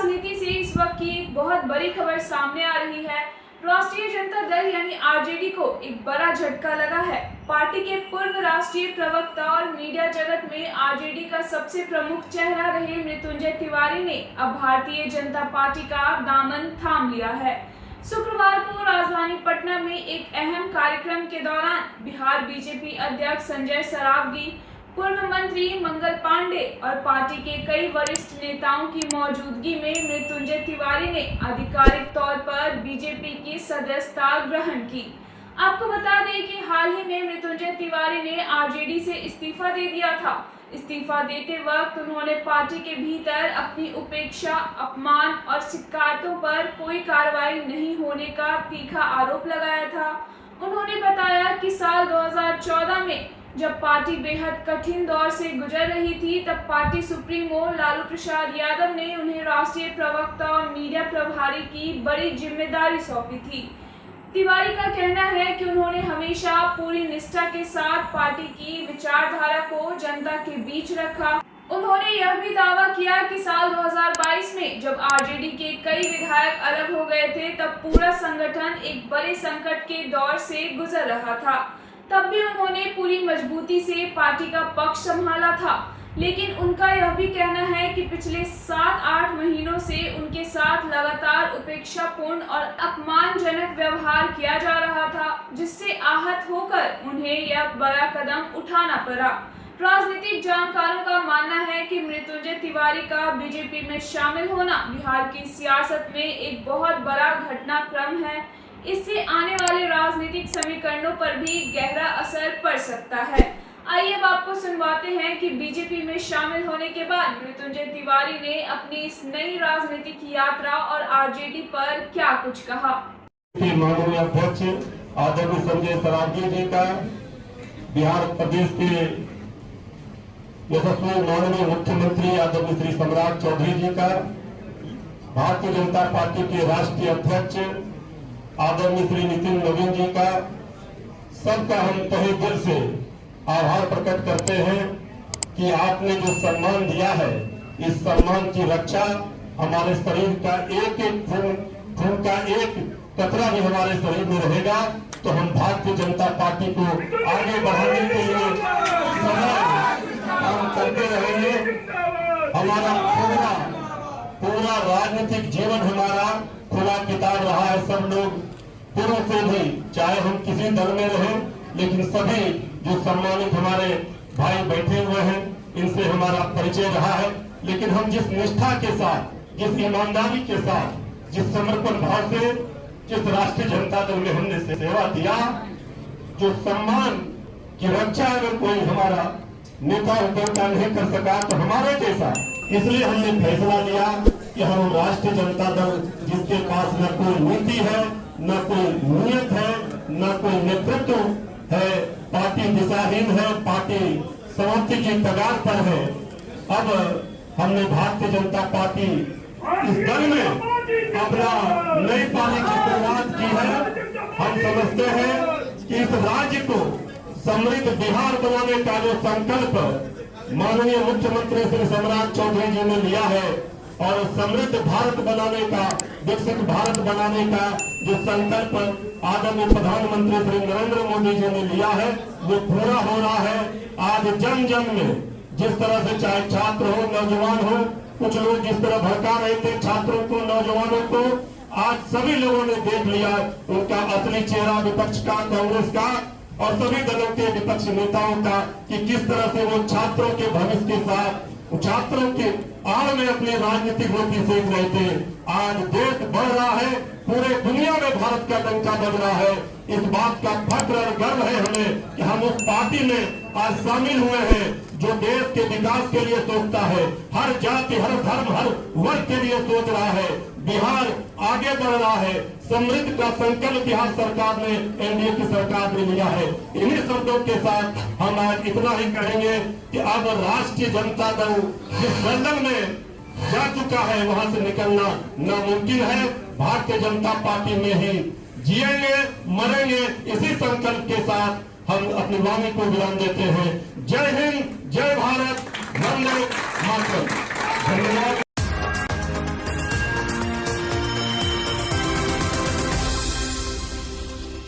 राजनीति से इस वक्त की एक बहुत बड़ी खबर सामने आ रही है। राष्ट्रीय जनता दल यानी आरजेडी को एक बड़ा झटका लगा है। पार्टी के पूर्व राष्ट्रीय प्रवक्ता और मीडिया जगत में आरजेडी का सबसे प्रमुख चेहरा रहे मृत्युंजय तिवारी ने अब भारतीय जनता पार्टी का दामन थाम लिया है। शुक्रवार को राजधानी पटना में एक अहम कार्यक्रम के दौरान बिहार बीजेपी अध्यक्ष संजय सरावगी, पूर्व मंत्री मंगल पांडे और पार्टी के कई वरिष्ठ नेताओं की मौजूदगी में मृत्युंजय तिवारी ने आधिकारिक तौर पर बीजेपी की सदस्यता ग्रहण की। आपको बता दें कि हाल ही में मृत्युंजय तिवारी ने आरजेडी से इस्तीफा दे दिया था। इस्तीफा देते वक्त उन्होंने पार्टी के भीतर अपनी उपेक्षा, अपमान और शिकायतों पर कोई कार्रवाई नहीं होने का तीखा आरोप लगाया था। उन्होंने बताया कि साल 2014 में जब पार्टी बेहद कठिन दौर से गुजर रही थी, तब पार्टी सुप्रीमो लालू प्रसाद यादव ने उन्हें राष्ट्रीय प्रवक्ता और मीडिया प्रभारी की बड़ी जिम्मेदारी सौंपी थी। तिवारी का कहना है कि उन्होंने हमेशा पूरी निष्ठा के साथ पार्टी की विचारधारा को जनता के बीच रखा। उन्होंने यह भी दावा किया कि साल 2022 में जब आरजेडी के कई विधायक अलग हो गए थे, तब पूरा संगठन एक बड़े संकट के दौर से गुजर रहा था। तब भी उन्होंने पूरी मजबूती से पार्टी का पक्ष संभाला था। लेकिन उनका यह भी कहना है कि पिछले 7-8 महीनों से उनके साथ लगातार उपेक्षापूर्ण और अपमानजनक व्यवहार किया जा रहा था, जिससे आहत होकर उन्हें यह बड़ा कदम उठाना पड़ा। राजनीतिक जानकारों का मानना है कि मृत्युंजय तिवारी का बीजेपी में शामिल होना बिहार की सियासत में एक बहुत बड़ा घटनाक्रम है। इससे आने वाले राजनीतिक समीकरणों पर भी गहरा असर पड़ सकता है। आइए अब आपको सुनवाते हैं कि बीजेपी में शामिल होने के बाद मृत्युंजय तिवारी ने अपनी इस नई राजनीतिक यात्रा और आरजेडी पर क्या कुछ कहा। माननीय अध्यक्ष आदरणीय संजय सरावगी जी का, बिहार प्रदेश के यशस्वी माननीय मुख्यमंत्री आदरणीय श्री सम्राट चौधरी जी का, भारतीय जनता पार्टी के राष्ट्रीय अध्यक्ष आदरणीय श्री नितिन नवीन जी का, सबका हम तहे दिल से आभार प्रकट करते हैं कि आपने जो सम्मान दिया है, इस सम्मान की रक्षा हमारे शरीर का एक एक खून का एक कतरा भी हमारे शरीर में रहेगा, तो हम भारतीय जनता पार्टी को आगे बढ़ाने के लिए काम करते रहेंगे। हमारा पूरा राजनीतिक जीवन हमारा खुला किताब रहा है। सब लोग पूर्व से भी, चाहे हम किसी दल में रहे, लेकिन सभी जो सम्मानित हमारे भाई बैठे हुए हैं, इनसे हमारा परिचय रहा है। लेकिन हम जिस निष्ठा के साथ, जिस ईमानदारी के साथ, जिस समर्पण भाव से, जिस राष्ट्रीय जनता दल में हमने सेवा दिया, जो सम्मान की रक्षा अगर कोई हमारा नेता का नहीं कर सका, तो हमारे जैसा, इसलिए हमने फैसला लिया कि हम राष्ट्रीय जनता दल, जिसके पास न कोई नीति है, न कोई नियत है, न कोई नेतृत्व है, पार्टी दिशाहीन है, पार्टी समाप्ति की कगार पर है। अब हमने भारतीय जनता पार्टी इस दल में अपना नई पारी की शुरुआत की है। हम समझते हैं कि इस राज्य को समृद्ध बिहार बनाने का जो संकल्प माननीय मुख्यमंत्री श्री सम्राट चौधरी जी ने लिया है, और समृद्ध भारत बनाने का, विकसित भारत बनाने का जो संकल्प आदरणीय प्रधानमंत्री श्री नरेंद्र मोदी जी ने लिया है, वो पूरा हो रहा है। आज जन जन में जिस तरह से, चाहे छात्र हो, नौजवान हो, कुछ लोग जिस तरह भड़का रहे थे छात्रों को, नौजवानों को, आज सभी लोगों ने देख लिया उनका असली चेहरा विपक्ष का, कांग्रेस का और सभी दलों के विपक्ष नेताओं का, कि किस तरह से वो छात्रों के भविष्य के साथ, छात्रों के आड़ में अपनी राजनीतिक रोटी सेक रहे थे। आज देश बढ़ रहा है, पूरे दुनिया में भारत का डंका बज रहा है। इस बात का फख्र और गर्व है हमें कि हम उस पार्टी में आज शामिल हुए हैं जो देश के विकास के लिए सोचता है, हर जाति, हर धर्म, हर वर्ग के लिए सोच रहा है। बिहार आगे बढ़ रहा है, समृद्ध का संकल्प बिहार सरकार ने, एनडीए की सरकार ने लिया है। इन्हीं शब्दों के साथ हम आज इतना ही कहेंगे कि अब राष्ट्रीय जनता दल जिस दलदल में जा चुका है, वहां से निकलना नामुमकिन है। भारतीय जनता पार्टी में ही जिएंगे, मरेंगे, इसी संकल्प के साथ हम अपनी वाणी को विराम देते हैं। जय हिंद, जय भारत, वंदे मातरम।